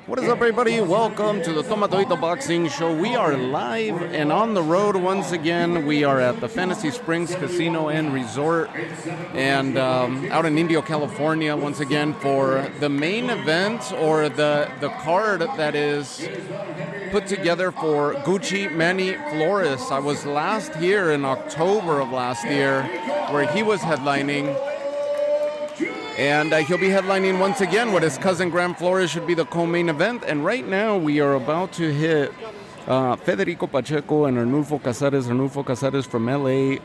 What is up, everybody? Welcome to the Tomatito Boxing Show. We are live and on the road once again. We are at the Fantasy Springs Casino and Resort and out in Indio, California once again for the main event or the card that is put together for Gucci Manny Flores. I was last here in October of last year where he was headlining. And he'll be headlining once again with his cousin Graham Flores, should be the co-main event. And right now we are about to hit Federico Pacheco and Arnulfo Cazares. Arnulfo Cazares from LA,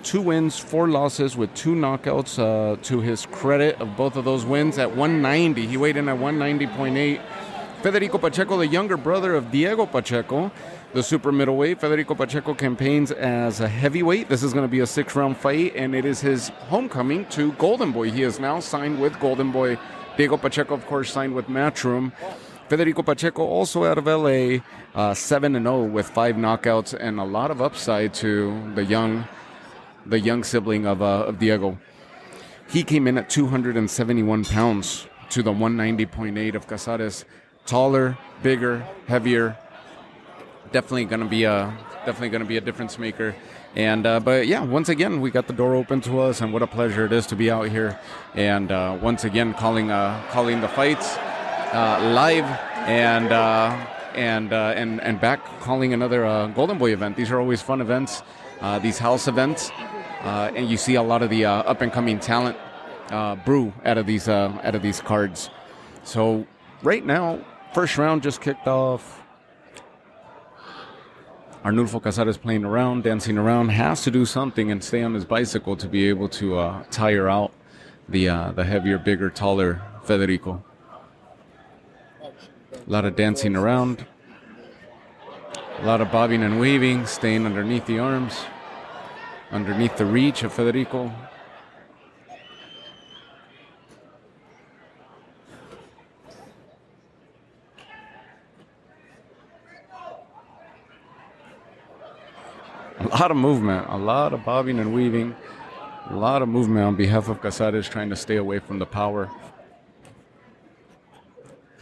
2 wins, 4 losses with 2 knockouts to his credit of both of those wins at 190. He weighed in at 190.8. Federico Pacheco, the younger brother of Diego Pacheco, the super middleweight. Federico Pacheco campaigns as a heavyweight. This is going to be a 6-round fight, and it is his homecoming to GoldenBoy. He is now signed with GoldenBoy. Diego Pacheco, of course, signed with Matchroom. Federico Pacheco, also out of LA, 7-0 with 5 knockouts and a lot of upside to the young sibling of Diego. He came in at 271 pounds to the 190.8 of Cazares. Taller, bigger, heavier. Definitely going to be a difference maker. And but yeah, once again we got the door open to us, and what a pleasure it is to be out here. And once again calling the fights live and back calling another GoldenBoy event. These are always fun events, these house events, and you see a lot of the up and coming talent brew out of these cards. So right now, first round just kicked off. Arnulfo Cazares playing around, dancing around, has to do something and stay on his bicycle to be able to tire out the heavier, bigger, taller Federico. A lot of dancing around, a lot of bobbing and weaving, staying underneath the arms, underneath the reach of Federico. A lot of movement, a lot of bobbing and weaving, a lot of movement on behalf of Cazares, trying to stay away from the power.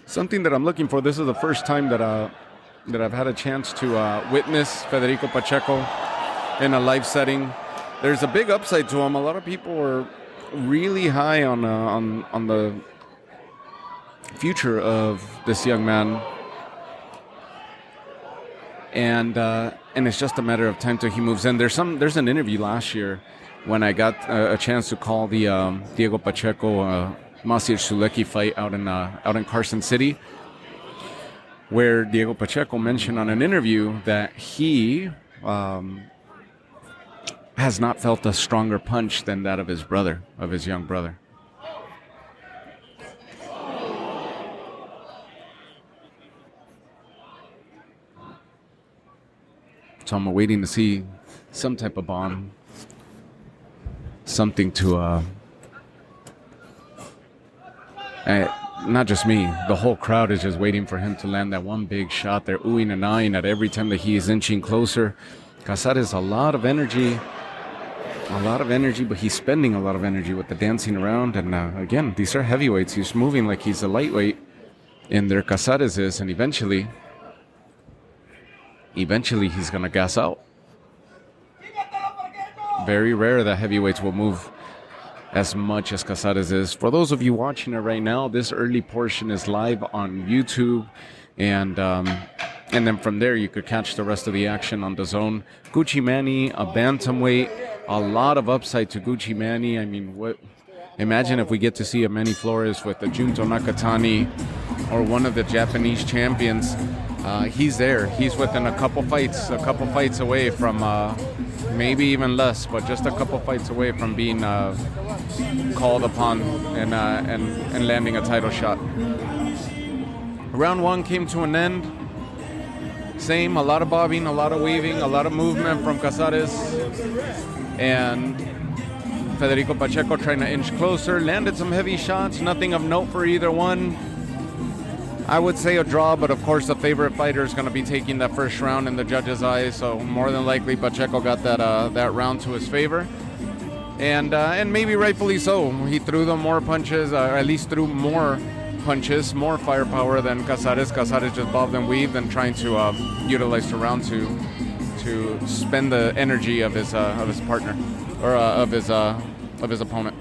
Something that I'm looking for, this is the first time that I've had a chance to witness Federico Pacheco in a live setting. There's a big upside to him. A lot of people are really high on the future of this young man. And it's just a matter of time till he moves in. There's an interview last year when I got a chance to call the Diego Pacheco Masir Sulecki fight out in Carson City, where Diego Pacheco mentioned on an interview that he has not felt a stronger punch than that of his brother, of his young brother. So I'm waiting to see some type of bomb, something to, not just me, the whole crowd is just waiting for him to land that one big shot. They're oohing and eyeing at every time that he is inching closer. Cazares, a lot of energy, but he's spending a lot of energy with the dancing around. And again, these are heavyweights. He's moving like he's a lightweight in there. Cazares is, and eventually he's going to gas out. Very rare that heavyweights will move as much as Cazares is. For those of you watching it right now, this early portion is live on YouTube, and then from there you could catch the rest of the action on DAZN. Gucci Manny, a bantamweight, a lot of upside to Gucci Manny. I mean, imagine if we get to see a Manny Flores with the Junto Nakatani or one of the Japanese champions. He's there. He's within a couple fights away from, maybe even less, but just a couple fights away from being called upon and landing a title shot. Round 1 came to an end. Same, a lot of bobbing, a lot of weaving, a lot of movement from Cazares. And Federico Pacheco trying to inch closer, landed some heavy shots, nothing of note for either one. I would say a draw, but of course the favorite fighter is going to be taking that first round in the judges' eyes, so more than likely Pacheco got that round to his favor. And maybe rightfully so. He threw them more punches, or at least threw more punches, more firepower than Cazares. Cazares just bobbed and weaved and trying to utilize the round to spend the energy of his partner or of his opponent.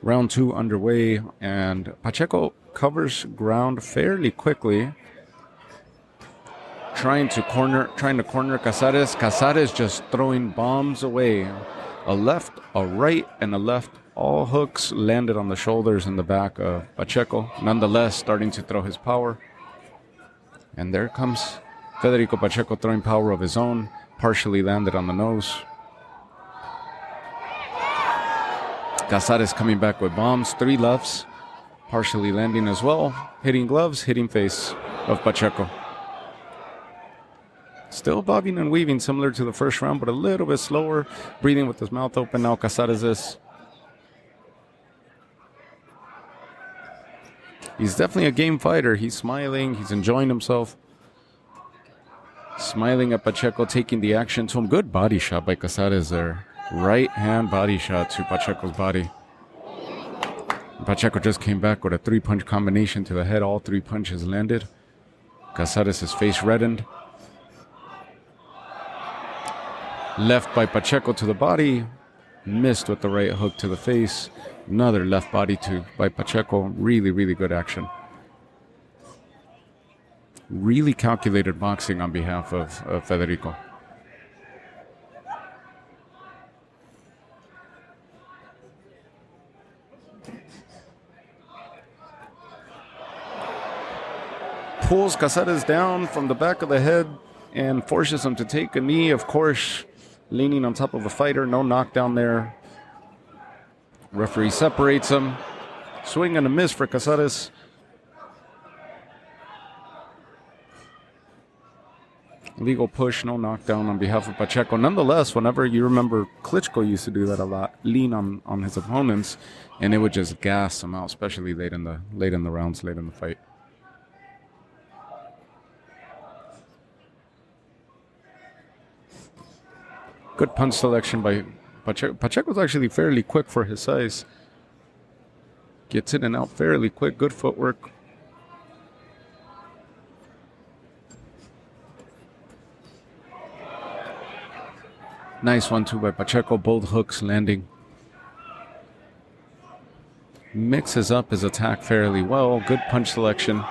Round 2 underway, and Pacheco covers ground fairly quickly, trying to corner Cazares. Cazares just throwing bombs away. A left, a right, and a left. All hooks landed on the shoulders and the back of Pacheco. Nonetheless, starting to throw his power. And there comes Federico Pacheco throwing power of his own. Partially landed on the nose. Cazares coming back with bombs. 3 lefts. Partially landing as well. Hitting gloves, hitting face of Pacheco. Still bobbing and weaving, similar to the first round, but a little bit slower. Breathing with his mouth open now, Cazares is. He's definitely a game fighter. He's smiling. He's enjoying himself. Smiling at Pacheco, taking the action to him. Good body shot by Cazares there. Right hand body shot to Pacheco's body. Pacheco just came back with a 3-punch combination to the head. All 3 punches landed. Cazares' face reddened. Left by Pacheco to the body. Missed with the right hook to the face. Another left body by Pacheco. Really, really good action. Really calculated boxing on behalf of Federico. Pulls Cazares down from the back of the head and forces him to take a knee. Of course, leaning on top of a fighter. No knockdown there. Referee separates him. Swing and a miss for Cazares. Legal push, no knockdown on behalf of Pacheco. Nonetheless, whenever you remember, Klitschko used to do that a lot. Lean on his opponents, and it would just gas them out, especially late in the rounds, late in the fight. Good punch selection by Pacheco. Pacheco's actually fairly quick for his size. Gets in and out fairly quick. Good footwork. Nice 1-2 by Pacheco. Both hooks landing. Mixes up his attack fairly well. Good punch selection.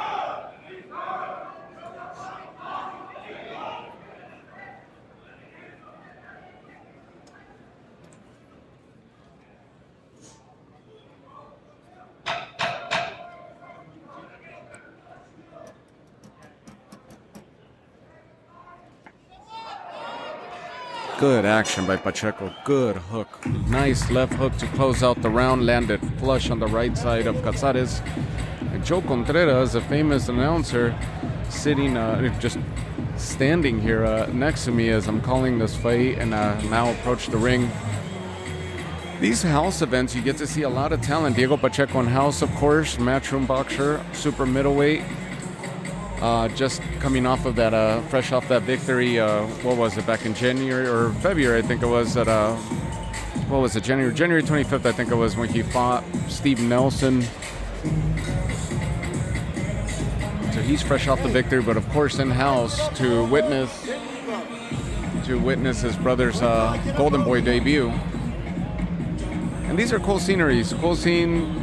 Good action by Pacheco. Good hook. Nice left hook to close out the round. Landed flush on the right side of Cazares. And Joe Contreras, a famous announcer, sitting, just standing here next to me as I'm calling this fight and now approach the ring. These house events, you get to see a lot of talent. Diego Pacheco in house, of course. Matchroom boxer, super middleweight. Just coming off of that, fresh off that victory, what was it, back in January or February, I think it was, at, what was it, January 25th, I think it was, when he fought Steve Nelson. So he's fresh off the victory, but of course in-house to witness his brother's GoldenBoy debut. And these are cool sceneries, cool scene.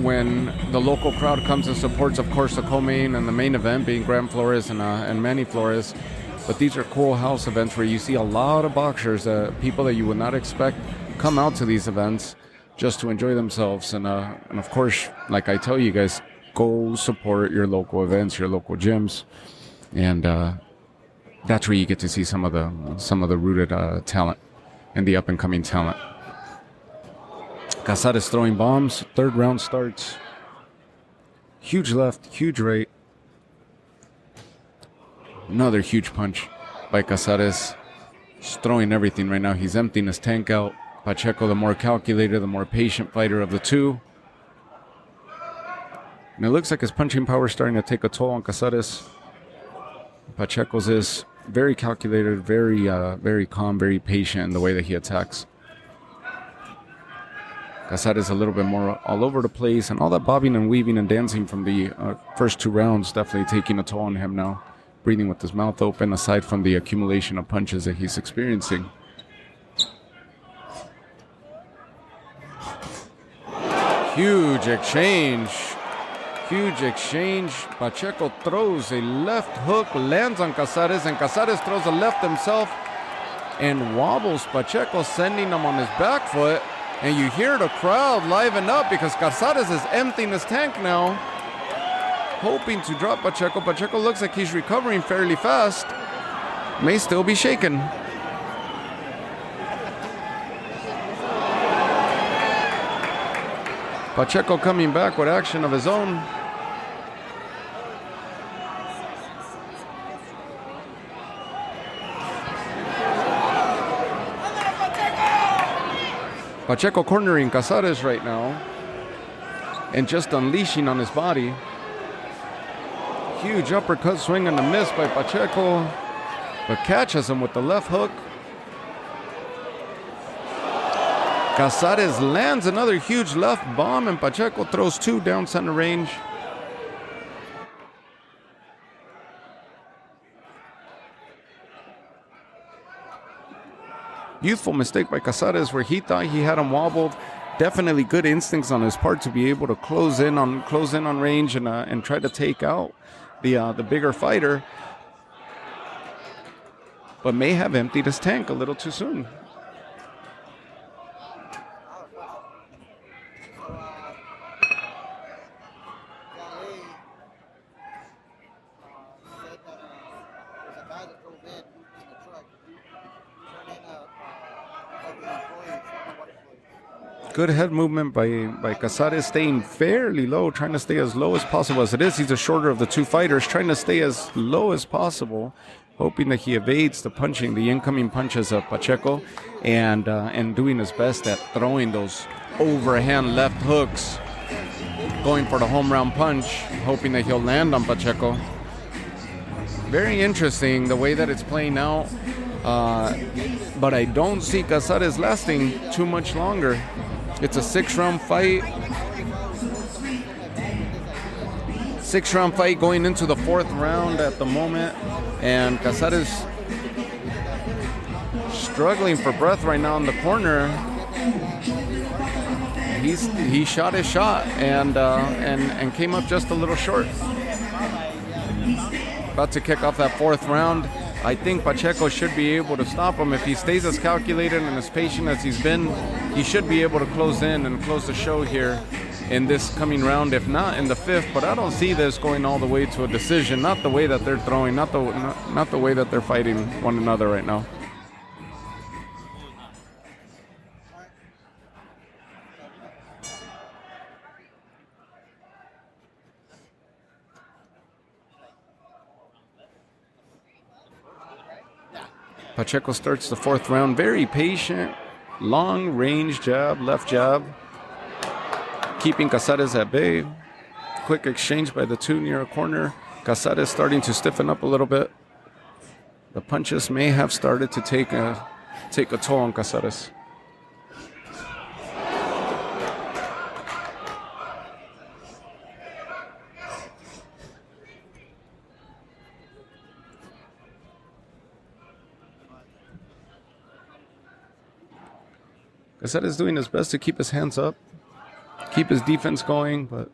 When the local crowd comes and supports, of course, the co-main and the main event being Graham Flores and Manny Flores. But these are cool house events where you see a lot of boxers, people that you would not expect, come out to these events just to enjoy themselves. And of course, like I tell you guys, go support your local events, your local gyms, and that's where you get to see some of the rooted talent and the up and coming talent. Cazares throwing bombs. Third round starts. Huge left, huge right. Another huge punch by Cazares. He's throwing everything right now. He's emptying his tank out. Pacheco, the more calculated, the more patient fighter of the two. And it looks like his punching power is starting to take a toll on Cazares. Pacheco's is very calculated, very calm, very patient in the way that he attacks. Cazares a little bit more all over the place, and all that bobbing and weaving and dancing from the first 2 rounds definitely taking a toll on him now. Breathing with his mouth open, aside from the accumulation of punches that he's experiencing. Huge exchange. Huge exchange. Pacheco throws a left hook, lands on Cazares, and Cazares throws a left himself and wobbles Pacheco, sending him on his back foot. And you hear the crowd liven up because Cazares is emptying his tank now, hoping to drop Pacheco. Pacheco looks like he's recovering fairly fast. May still be shaken. Pacheco coming back with action of his own. Pacheco cornering Cazares right now and just unleashing on his body. Huge uppercut swing and a miss by Pacheco, but catches him with the left hook. Cazares lands another huge left bomb, and Pacheco throws 2 down center range. Youthful mistake by Cazares where he thought he had him wobbled. Definitely good instincts on his part to be able to close in on range and try to take out the bigger fighter, but may have emptied his tank a little too soon. Good head movement by Cazares, staying fairly low, trying to stay as low as possible. As it is, he's the shorter of the 2 fighters, trying to stay as low as possible, hoping that he evades the incoming punches of Pacheco, and doing his best at throwing those overhand left hooks, going for the home round punch, hoping that he'll land on Pacheco. Very interesting the way that it's playing out, but I don't see Cazares lasting too much longer. It's a 6-round fight. 6-round fight going into the 4th round at the moment. And Cazares struggling for breath right now in the corner. He shot his shot and came up just a little short. About to kick off that 4th round. I think Pacheco should be able to stop him. If he stays as calculated and as patient as he's been, he should be able to close in and close the show here in this coming round, if not in the 5th. But I don't see this going all the way to a decision. Not the way that they're throwing, not the way that they're fighting one another right now. Pacheco starts the 4th round, very patient, long range jab, left jab, keeping Cazares at bay. Quick exchange by the 2 near a corner. Cazares starting to stiffen up a little bit. The punches may have started to take a toll on Cazares. Cazares doing his best to keep his hands up, keep his defense going, but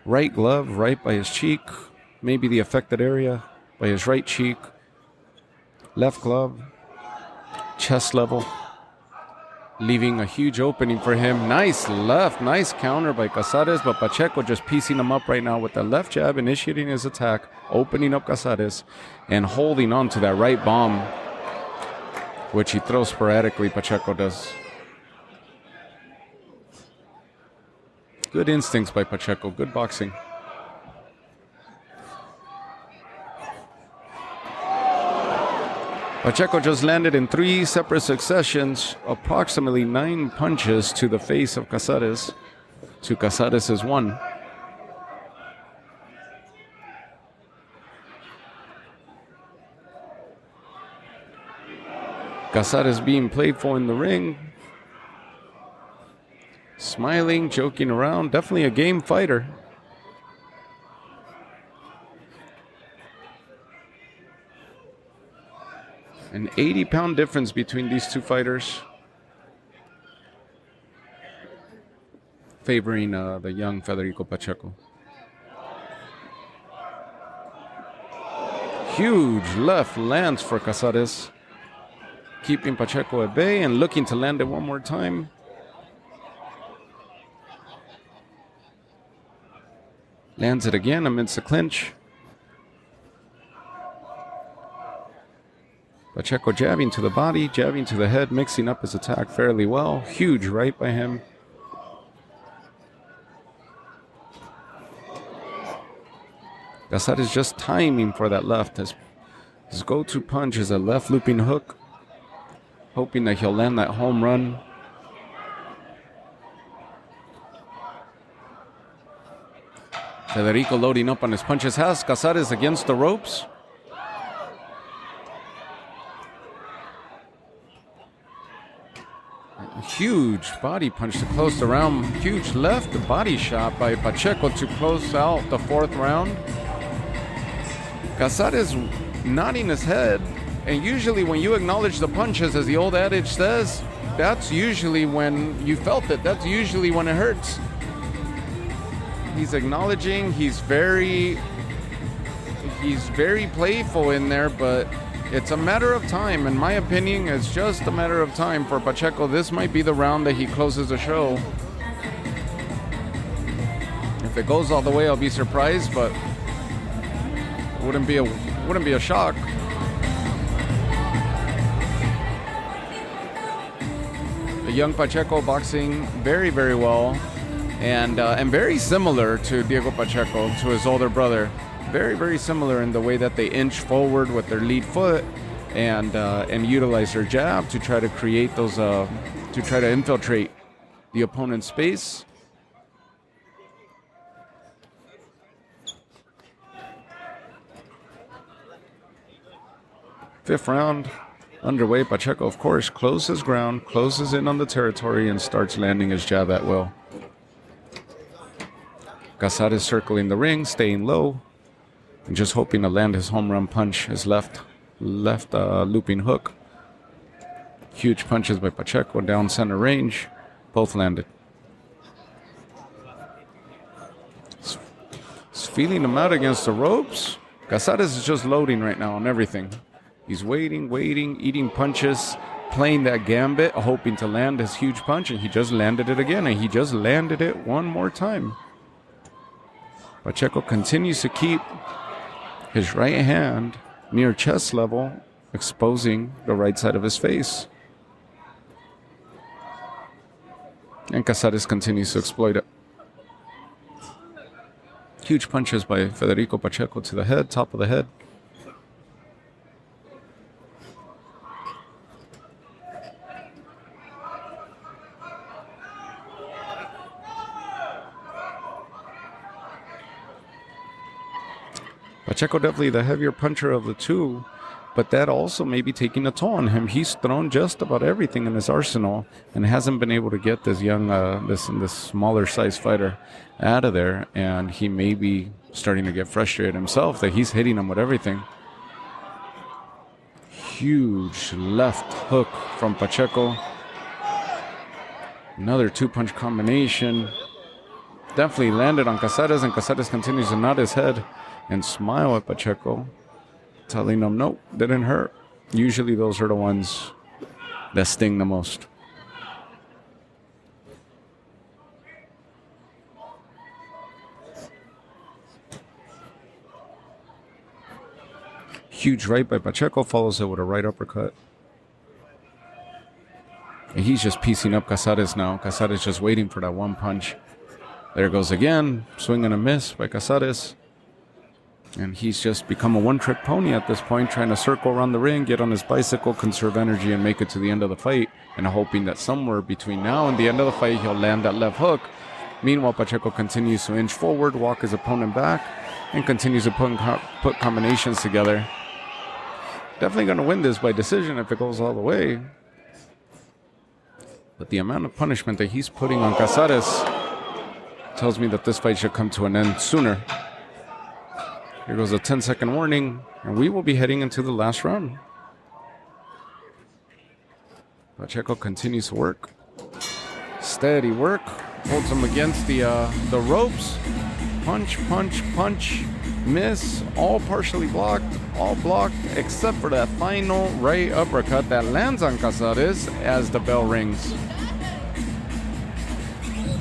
right glove right by his cheek, maybe the affected area by his right cheek. Left glove, chest level, leaving a huge opening for him. Nice left, nice counter by Cazares, but Pacheco just piecing him up right now with the left jab, initiating his attack, opening up Cazares, and holding on to that right bomb, which he throws sporadically. Pacheco does. Good instincts by Pacheco, good boxing. Pacheco just landed in 3 separate successions, approximately 9 punches to the face of Cazares, to Cazares' 1. Cazares being playful in the ring, Smiling, joking around. Definitely a game fighter. An 80-pound difference between these two fighters. Favoring the young Federico Pacheco. Huge left lands for Cazares. Keeping Pacheco at bay and looking to land it one more time. Lands it again amidst the clinch. Pacheco jabbing to the body, jabbing to the head, mixing up his attack fairly well. Huge right by him. Cazares just timing for that left. His go-to punch is a left looping hook, hoping that he'll land that home run. Federico loading up on his punches. Has Cazares against the ropes. Huge body punch to close the round. Huge left body shot by Pacheco to close out the fourth round. Cazares nodding his head, and usually when you acknowledge the punches, as the old adage says, that's usually when you felt it. That's usually when it hurts. He's acknowledging. He's very playful in there, but it's a matter of time. In my opinion, it's just a matter of time for Pacheco. This might be the round that he closes the show. If it goes all the way, I'll be surprised, but wouldn't be a shock. The young Pacheco boxing very, very well, and very similar to Diego Pacheco, to his older brother. Very, very similar in the way that they inch forward with their lead foot and utilize their jab to try to create those, to try to infiltrate the opponent's space. Fifth round underway. Pacheco, of course, closes ground, closes in on the territory, and starts landing his jab at will. Cazares circling the ring, staying low, and just hoping to land his home run punch, his left looping hook. Huge punches by Pacheco down center range, both landed. He's feeling him out against the ropes. Cazares is just loading right now on everything. He's waiting, eating punches, playing that gambit, hoping to land his huge punch, and he just landed it again, and he just landed it one more time. Pacheco continues to keep his right hand near chest level, exposing the right side of his face. And Cazares continues to exploit it. Huge punches by Federico Pacheco to the head, top of the head. Pacheco definitely the heavier puncher of the two, but that also may be taking a toll on him. He's thrown just about everything in his arsenal and hasn't been able to get this young, this smaller size fighter out of there, and he may be starting to get frustrated himself that he's hitting him with everything. Huge left hook from Pacheco. Another two-punch combination. Definitely landed on Cazares, and Cazares continues to nod his head and smile at Pacheco, telling him, nope, didn't hurt. Usually those are the ones that sting the most. Huge right by Pacheco, follows it with a right uppercut. And he's just piecing up Cazares now. Cazares just waiting for that one punch. There goes again, swing and a miss by Cazares. And he's just become a one-trick pony at this point, trying to circle around the ring, get on his bicycle, conserve energy, and make it to the end of the fight, and hoping that somewhere between now and the end of the fight, he'll land that left hook. Meanwhile, Pacheco continues to inch forward, walk his opponent back, and continues to put combinations together. Definitely going to win this by decision if it goes all the way. But the amount of punishment that he's putting on Cazares tells me that this fight should come to an end sooner. Here goes a 10-second warning, and we will be heading into the last round. Pacheco continues to work. Steady work. Holds him against the ropes. Punch, punch, punch. Miss. All partially blocked. All blocked except for that final right uppercut that lands on Cazares as the bell rings.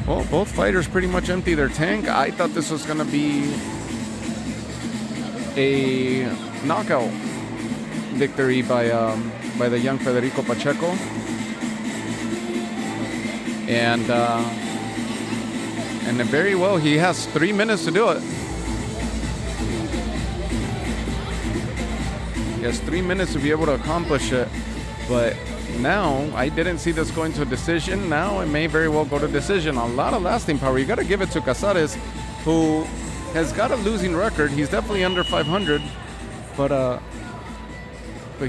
Well, both fighters pretty much empty their tank. I thought this was going to be a knockout victory by the young Federico Pacheco. And very well, he has 3 minutes to do it. He has 3 minutes to be able to accomplish it. But now, I didn't see this going to a decision. Now, it may very well go to decision. A lot of lasting power. You got to give it to Cazares, who has got a losing record. He's definitely under 500. But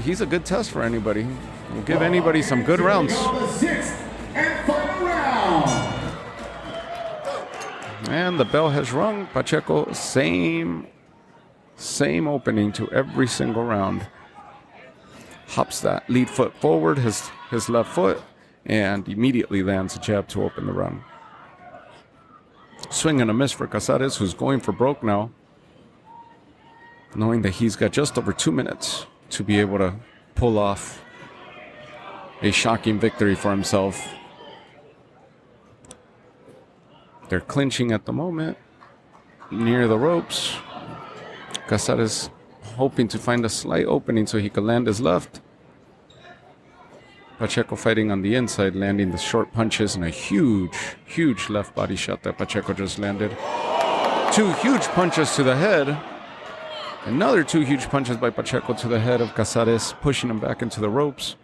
he's a good test for anybody. We'll give anybody some good rounds. And the bell has rung. Pacheco, same opening to every single round. Hops that lead foot forward, his left foot, and immediately lands a jab to open the round. Swing and a miss for Cazares, who's going for broke now, knowing that he's got just over 2 minutes to be able to pull off a shocking victory for himself. They're clinching at the moment, near the ropes. Cazares hoping to find a slight opening so he could land his left. Pacheco fighting on the inside, landing the short punches and a huge left body shot that Pacheco just landed. 2 huge punches to the head. Another 2 huge punches by Pacheco to the head of Cazares, pushing him back into the ropes.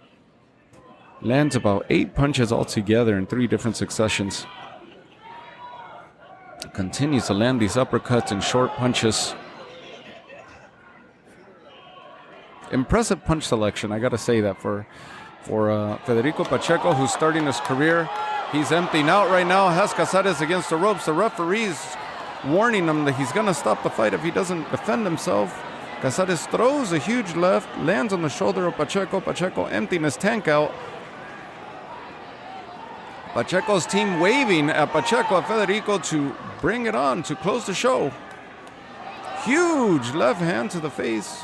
Lands about 8 punches altogether in 3 different successions. Continues to land these uppercuts and short punches. Impressive punch selection, I gotta say that for Federico Pacheco, who's starting his career. He's emptying out right now, has Cazares against the ropes. The referee's warning him that he's gonna stop the fight if he doesn't defend himself. Cazares throws a huge left, lands on the shoulder of Pacheco. Pacheco emptying his tank out. Pacheco's team waving at Pacheco, at Federico, to bring it on, to close the show. Huge left hand to the face.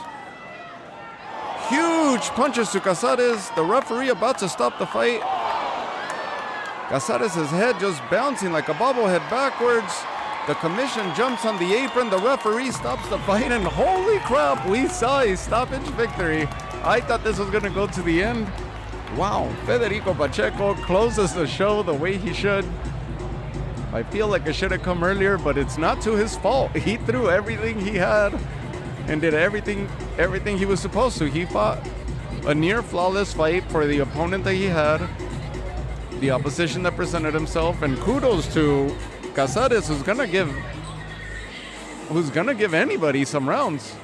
Huge punches to Cazares. The referee about to stop the fight. Cazares' head just bouncing like a bobblehead backwards. The commission jumps on the apron. The referee stops the fight, and holy crap, we saw a stoppage victory. I thought this was going to go to the end. Wow, Federico Pacheco closes the show the way he should. I feel like it should have come earlier, but it's not to his fault. He threw everything he had and did everything he was supposed to. He fought a near flawless fight for the opponent that he had, the opposition that presented himself, and kudos to Cazares, who's gonna give anybody some rounds.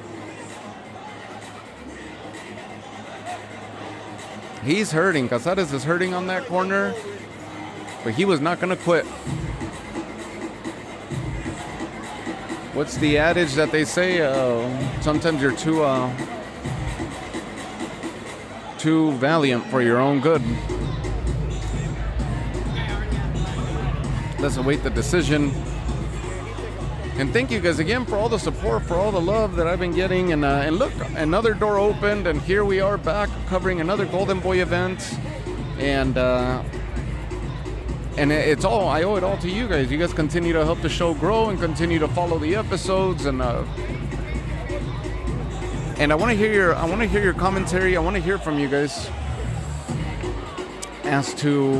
He's hurting. Cazares is hurting on that corner, but he was not gonna quit. What's the adage that they say? Sometimes you're too valiant for your own good. Let's await the decision. And thank you guys again for all the support, for all the love that I've been getting. And look, another door opened, and here we are back covering another GoldenBoy event. And it's all, I owe it all to you guys. You guys continue to help the show grow and continue to follow the episodes. And I want to hear your commentary. I want to hear from you guys as to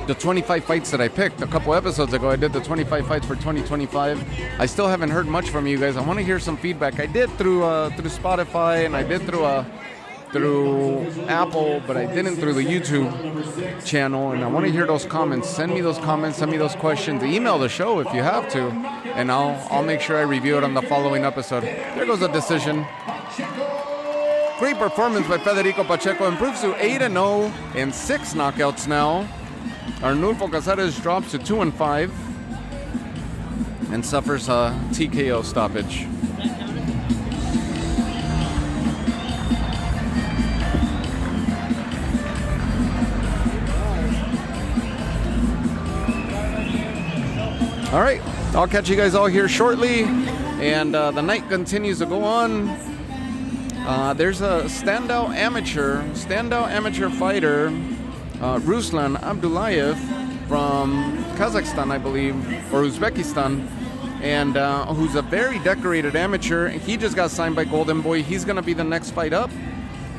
the 25 fights that I picked. A couple episodes ago, I did the 25 fights for 2025. I still haven't heard much from you guys. I want to hear some feedback. I did through Spotify, and I did through Apple, but I didn't through the YouTube channel. And I want to hear those comments. Send me those comments. Send me those questions. Email the show if you have to, and I'll make sure I review it on the following episode. There goes a decision. Great performance by Federico Pacheco. Improves to 8-0 and 6 knockouts now. Arnulfo Cazares drops to 2-5 and suffers a TKO stoppage. All right, I'll catch you guys all here shortly, and the night continues to go on. There's a standout amateur fighter, Ruslan Abdullayev from Kazakhstan, I believe, or Uzbekistan, and who's a very decorated amateur. He just got signed by GoldenBoy. He's going to be the next fight up,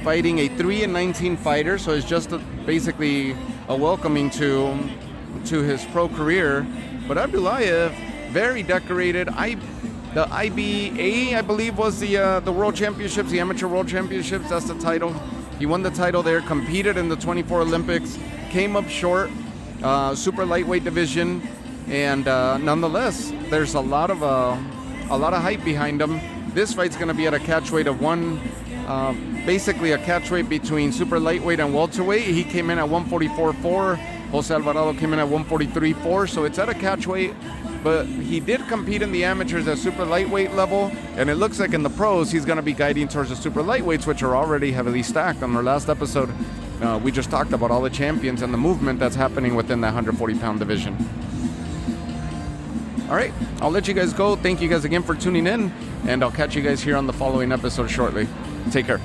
fighting a 3-19 fighter, so it's just basically a welcoming to his pro career. But Abdullayev, very decorated. The IBA, I believe, was the World Championships, the Amateur World Championships. That's the title. He won the title there, competed in the 24 Olympics, came up short, super lightweight division, and nonetheless, there's a lot of hype behind him. This fight's going to be at a catch weight of basically a catch weight between super lightweight and welterweight. He came in at 144.4. Jose Alvarado came in at 143.4, so it's at a catch weight. But he did compete in the amateurs at super lightweight level, and it looks like in the pros he's going to be guiding towards the super lightweights, which are already heavily stacked. On our last episode, we just talked about all the champions and the movement that's happening within that 140-pound division. All right, I'll let you guys go. Thank you guys again for tuning in, and I'll catch you guys here on the following episode shortly. Take care.